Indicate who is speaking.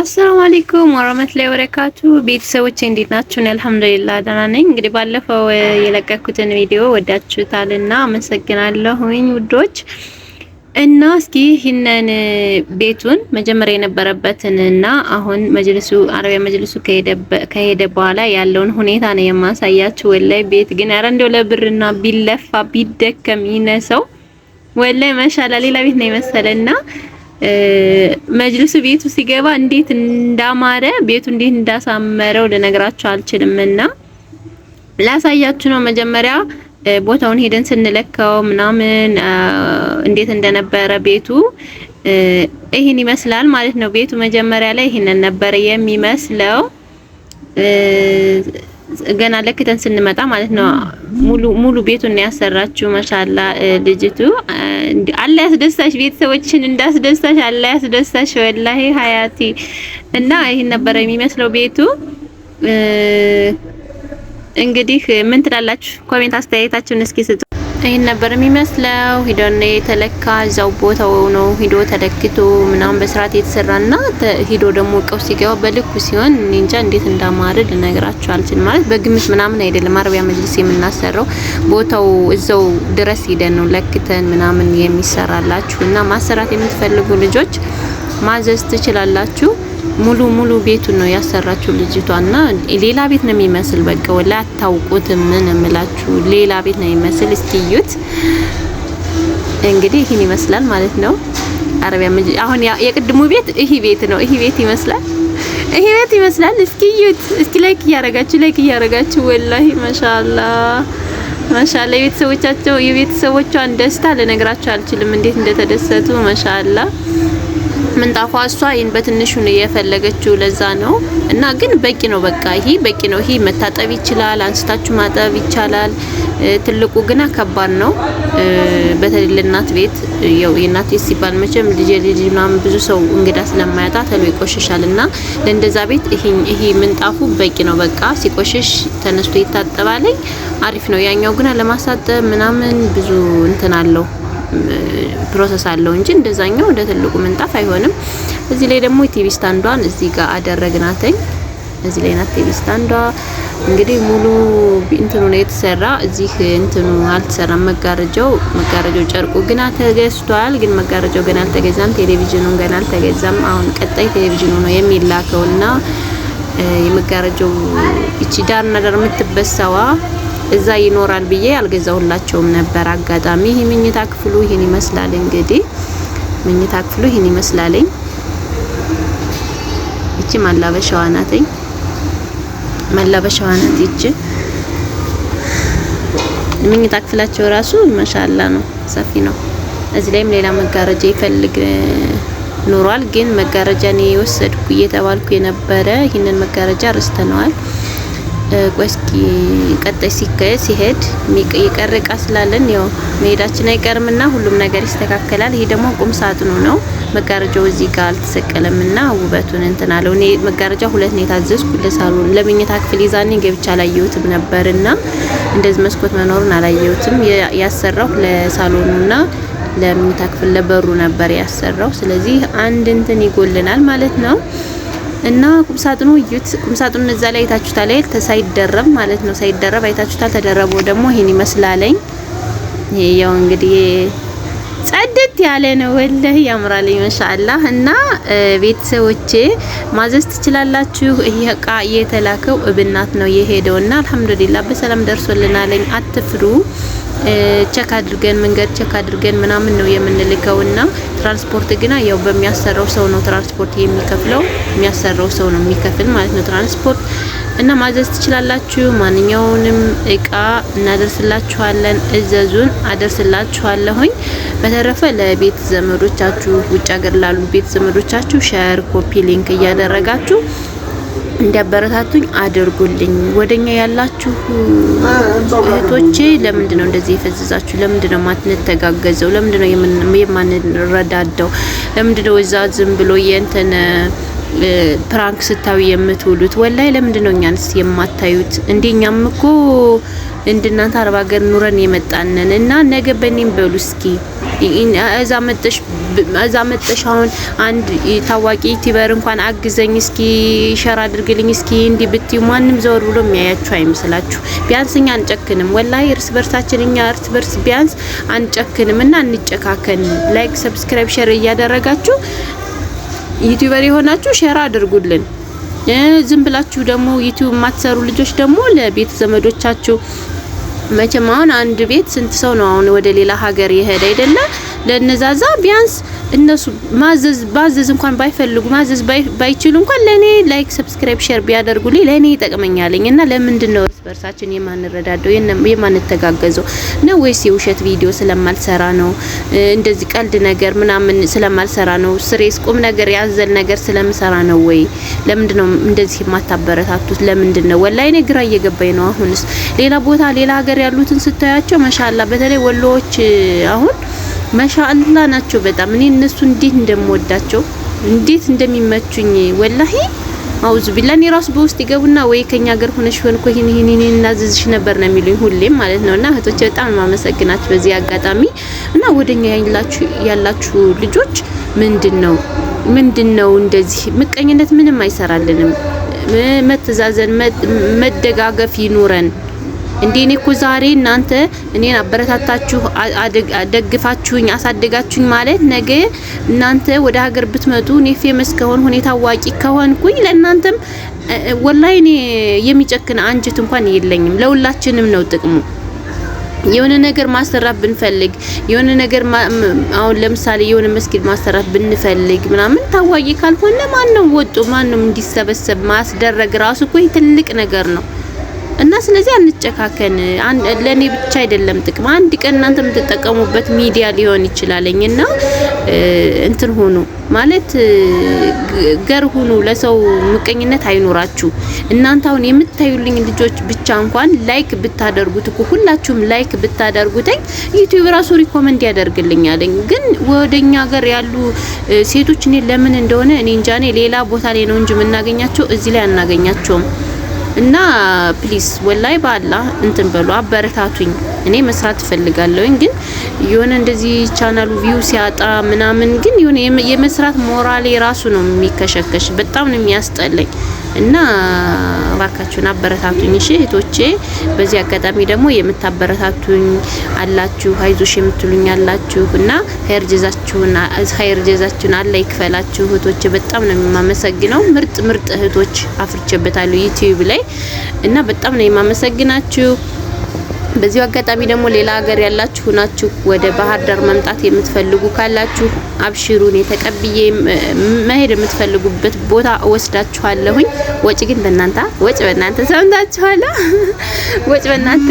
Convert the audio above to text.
Speaker 1: አሰላሙ አለይኩም ወራህመቱላሂ ወበረካቱ ቤተሰቦቼ እንዴት ናችሁ? አልሐምዱሊላህ ደህና ነኝ። እንግዲህ ባለፈው የለቀኩትን ቪዲዮ ወዳችሁታልና አመሰግናለሁኝ ውዶች። እና እስኪ ይህንን ቤቱን መጀመሪያ የነበረበትን እና አሁን መጅልሱ አረቢያ መጅልሱ ከሄደ በኋላ ያለውን ሁኔታ ነው የማሳያችሁ። ወላይ ቤት ግን ኧረ እንደው ለብርና ቢለፋ ቢደከም ይነሰው ወላይ ማሻአላ ሌላ ቤት ነው የመሰለና መጅልሱ ቤቱ ሲገባ እንዴት እንዳማረ ቤቱ እንዴት እንዳሳመረው ልነግራችሁ አልችልምና ላሳያችሁ ነው። መጀመሪያ ቦታውን ሄደን ስንለካው ምናምን እንዴት እንደነበረ ቤቱ ይሄን ይመስላል ማለት ነው። ቤቱ መጀመሪያ ላይ ይሄንን ነበር የሚመስለው ገና ለክተን ስንመጣ ማለት ነው። ሙሉ ቤቱን ያሰራችሁ ማሻአላ ልጅቱ አላ ያስደስታሽ፣ ቤተሰቦችን እንዳስደስታሽ አላ ያስደስታሽ ወላሂ ሀያቲ። እና ይሄን ነበር የሚመስለው ቤቱ። እንግዲህ ምን ትላላችሁ? ኮሜንት አስተያየታችሁን እስኪ ስጡ። ይሄን ነበር የሚመስለው። ሂዶን የተለካ እዛው ቦታው ነው ሂዶ ተለክቶ ምናምን በስርዓት የተሰራና ሂዶ ደግሞ እቃው ሲገባ በልኩ ሲሆን እንጃ እንዴት እንዳማረ ልነግራችሁ አልችልም። ማለት በግምት ምናምን አይደለም። አረቢያ መጅልስ የምናሰራው ቦታው እዛው ድረስ ሂደን ነው ለክተን ምናምን የሚሰራላችሁ። እና ማሰራት የምትፈልጉ ልጆች ማዘዝ ትችላላችሁ። ሙሉ ቤቱን ነው ያሰራችሁ ልጅቷና ሌላ ቤት ነው የሚመስል። በቃ ወላ አታውቁትም። ምን እምላችሁ ሌላ ቤት ነው የሚመስል። እስኪዩት እንግዲህ ይሄን ይመስላል ማለት ነው። አረቢያ አሁን የቅድሙ ቤት ይሄ ቤት ነው። ይሄ ቤት ይመስላል። ይሄ ቤት ይመስላል። እስኪዩት። እስኪ ላይክ እያረጋችሁ ወላሂ ማሻአላ የቤተሰቦቿን ደስታ ልነግራችሁ አልችልም። እንዴት እንደተደሰቱ ማሻአላ። ምንጣፏ እሷ ይሄን በትንሹ ነው የፈለገችው ለዛ ነው። እና ግን በቂ ነው። በቃ ይሄ በቂ ነው። ይሄ መታጠብ ይችላል፣ አንስታችሁ ማጠብ ይቻላል። ትልቁ ግና ከባድ ነው። በተለይ ለእናት ቤት ያው የእናት ቤት ሲባል መቼም ልጅ ምናምን ብዙ ሰው እንግዳ ስለማያጣ ተሎ ይቆሽሻልና ለእንደዛ ቤት ይሄ ምንጣፉ በቂ ነው። በቃ ሲቆሽሽ ተነስቶ ይታጠባል። አሪፍ ነው። ያኛው ግና ለማሳጠብ ምናምን ብዙ እንትን አለው ፕሮሰስ አለው እንጂ እንደዛኛው እንደ ትልቁ ምንጣፍ አይሆንም። እዚህ ላይ ደግሞ ቲቪ ስታንዷን እዚህ ጋር አደረግናተኝ። እዚህ ላይ ናት ቲቪ ስታንዷ። እንግዲህ ሙሉ እንትኑ ነው የተሰራ። እዚህ እንትኑ አልተሰራም። መጋረጃው ጨርቁ ግና ተገዝቷል። ግን መጋረጃው ገና አልተገዛም። ቴሌቪዥኑን ገና አልተገዛም። አሁን ቀጣይ ቴሌቪዥኑ ነው የሚላከውና የመጋረጃው እቺ ዳርና ዳር የምትበሳዋ እዛ ይኖራል ብዬ አልገዛሁላቸውም ነበር። አጋጣሚ ይሄ መኝታ ክፍሉ ይሄን ይመስላል። እንግዲህ መኝታ ክፍሉ ይሄን ይመስላል። እቺ ማላበሻዋ ናት። እቺ መኝታ ክፍላቸው ራሱ ማሻአላ ነው፣ ሰፊ ነው። እዚህ ላይም ሌላ መጋረጃ ይፈልግ ኖሯል። ግን መጋረጃ ነው የወሰድኩ እየተባልኩ የነበረ ይሄንን መጋረጃ ረስተነዋል። ቆስኪ ቀጣይ ሲሄድ የሚቀር እቃ ስላለን ያው መሄዳችን አይቀርምና ሁሉም ነገር ይስተካከላል። ይሄ ደግሞ ቁም ሳጥኑ ነው። መጋረጃው እዚህ ጋር አልተሰቀለምና ውበቱን እንትን አለው። እኔ መጋረጃ ሁለት ነው የታዘዝኩ ለሳሎን ለመኝታ ክፍል ይዛኔ ገብቻ አላየሁትም ነበርና እንደዚህ መስኮት መኖሩን አላየሁትም። ያሰራው ለሳሎኑና ለመኝታ ክፍል ለበሩ ነበር ያሰራው። ስለዚህ አንድ እንትን ይጎልናል ማለት ነው። እና ቁምሳጥኑ እዩት። ቁምሳጥኑ እዛ ላይ አይታችሁታል። ሳይደረብ ማለት ነው። ሳይደረብ አይታችሁታል። ተደረበው ደግሞ ይሄን ይመስላልኝ። ይሄ ያው እንግዲህ ጸድት ያለ ነው። ወላሂ ያምራል ማሻአላህ። እና ቤተሰቦቼ ማዘዝ ትችላላችሁ። ይሄ እቃ የተላከው እብናት ነው የሄደውና አልহামዱሊላህ በሰላም ደርሶልናልኝ። አትፍሩ። ቸክ አድርገን ምናምን ነው የምንልከውና ትራንስፖርት ግና ያው በሚያሰራው ሰው ነው ትራንስፖርት የሚከፍለው። የሚያሰራው ሰው ነው የሚከፍል ማለት ነው ትራንስፖርት። እና ማዘዝ ትችላላችሁ። ማንኛውንም እቃ እናደርስላችኋለን። እዘዙን፣ አደርስላችኋለሁኝ። በተረፈ ለቤት ዘመዶቻችሁ ውጭ ሀገር ላሉ ቤት ዘመዶቻችሁ ሼር፣ ኮፒ ሊንክ እያደረጋችሁ እንዲያበረታቱኝ አድርጉልኝ። ወደኛ ያላችሁ እህቶቼ ለምንድን ነው እንደዚህ የፈዘዛችሁ? ለምንድን ነው ማትነተጋገዘው? ለምንድን ነው የማንረዳዳው? ለምንድን ነው እዛ ዝም ብሎ የእንትን ፕራንክ ስታዩ የምትውሉት? ወላይ ለምንድን ነው እኛንስ የማታዩት? እንደኛም እኮ እንደናንተ አረብ ሀገር ኑረን የመጣነን እና ነገ በኔም በሉ እስኪ እዛ መጥተሽ አሁን አንድ ታዋቂ ዩቲዩበር እንኳን አግዘኝ እስኪ ሸር አድርግልኝ እስኪ እንዲ ብትዩ ማንም ዘወር ብሎ የሚያያችሁ አይመስላችሁ። ቢያንስ እኛ አንጨክንም፣ ወላሂ እርስ በርሳችን እኛ እርስ በርስ ቢያንስ አንጨክንም እና እንጨካከን። ላይክ ሰብስክራይብ ሸር እያደረጋችሁ ዩቲዩበር የሆናችሁ ሸር አድርጉልን። ዝም ብላችሁ ደግሞ ዩቲዩብ የማትሰሩ ልጆች ደግሞ ለቤት ዘመዶቻችሁ መቼም አሁን አንድ ቤት ስንት ሰው ነው አሁን ወደ ሌላ ሀገር የሄደ አይደለ? ለነዛዛ ቢያንስ እነሱ ማዘዝ እንኳን ባይፈልጉ ማዘዝ ባይችሉ እንኳን ለኔ ላይክ ሰብስክራይብ ሼር ቢያደርጉልኝ ለኔ ይጠቅመኛልኝ። እና ለምንድን ነው እርስ በርሳችን የማንረዳደው የማንተጋገዘው ነው? ወይስ የውሸት ቪዲዮ ስለማልሰራ ነው? እንደዚህ ቀልድ ነገር ምናምን ስለማልሰራ ነው? ስሬስ ቁም ነገር ያዘል ነገር ስለምሰራ ነው ወይ? ለምንድን ነው እንደዚህ የማታበረታቱት? ለምንድን ነው? ወላሂ እኔ ግራ እየገባኝ ነው። አሁንስ ሌላ ቦታ ሌላ ሀገር ያሉትን ስታያቸው ማሻአላ በተለይ ወሎዎች አሁን ማሻአላ ናቸው በጣም። እኔ እነሱ እንዴት እንደምወዳቸው እንዴት እንደሚመቹኝ ወላሂ አውዝ ቢላኒ ራሱ በውስጥ ይገቡና ወይ ከኛ ሀገር ሆነሽ ሆን እኮ ይሄን እናዝዝሽ ነበር ነው የሚሉኝ ሁሌም ማለት ነውና እህቶቼ በጣም ማመሰግናችሁ በዚህ አጋጣሚ። እና ወደኛ ያላችሁ ልጆች ምንድነው እንደዚህ ምቀኝነት ምንም አይሰራልንም። መተዛዘን መደጋገፍ ይኑረን። እንዴኔ እኮ ዛሬ እናንተ እኔን አበረታታችሁ ደግፋችሁኝ አሳደጋችሁኝ ማለት ነገ እናንተ ወደ ሀገር ብትመጡ እኔ ፌመስ ከሆን ሁኔታ ታዋቂ ከሆንኩኝ ለእናንተም ወላሂ እኔ የሚጨክን አንጀት እንኳን የለኝም። ለሁላችንም ነው ጥቅሙ። የሆነ ነገር ማሰራት ብንፈልግ የሆነ ነገር አሁን ለምሳሌ የሆነ መስጊድ ማሰራት ብንፈልግ ምናምን ታዋቂ ካልሆነ ማንም እንዲሰበሰብ ማስደረግ ራሱ እኮ ትልቅ ነገር ነው። እና ስለዚህ አንጨካከን። ለኔ ብቻ አይደለም ጥቅም አንድ ቀን እናንተ የምትጠቀሙበት ሚዲያ ሊሆን ይችላልኝና እንትን ሆኖ ማለት ገር ሆኖ ለሰው ምቀኝነት አይኖራችሁ። እናንተ አሁን የምታዩልኝ ልጆች ብቻ እንኳን ላይክ ብታደርጉት እኮ ሁላችሁም ላይክ ብታደርጉትኝ ዩቲዩብ ራሱ ሪኮመንድ ያደርግልኛልኝ። ግን ወደኛ ሀገር ያሉ ሴቶች እኔ ለምን እንደሆነ እኔ እንጃ። እኔ ሌላ ቦታ ላይ ነው እንጂ የምናገኛቸው እዚህ ላይ አናገኛቸውም። እና ፕሊስ ወላይ በአላህ እንትን በሉ አበረታቱኝ። እኔ መስራት ፈልጋለሁኝ ግን የሆነ እንደዚህ ቻናሉ ቪው ሲያጣ ምናምን ግን የሆነ የመስራት ሞራሌ ራሱ ነው የሚከሸከሽ። በጣም ነው የሚያስጠላኝ። እና እባካችሁን አበረታቱኝ እሺ እህቶቼ። በዚህ አጋጣሚ ደግሞ የምታበረታቱኝ አላችሁ፣ አይዞሽ የምትሉኝ አላችሁ እና ኸይር ጀዛችሁን አላህ ይክፈላችሁ እህቶቼ። በጣም ነው የማመሰግነው። ምርጥ እህቶች አፍርቼበታለሁ ዩቲዩብ ላይ እና በጣም ነው የማመሰግናችሁ። በዚህ አጋጣሚ ደግሞ ሌላ ሀገር ያላችሁ ናችሁ ወደ ባህር ዳር መምጣት የምትፈልጉ ካላችሁ አብሽሩን። የተቀብዬ መሄድ የምትፈልጉበት ቦታ ወስዳችኋለሁኝ። ወጪ ግን በእናንተ ሰምታችኋል። ወጪ በእናንተ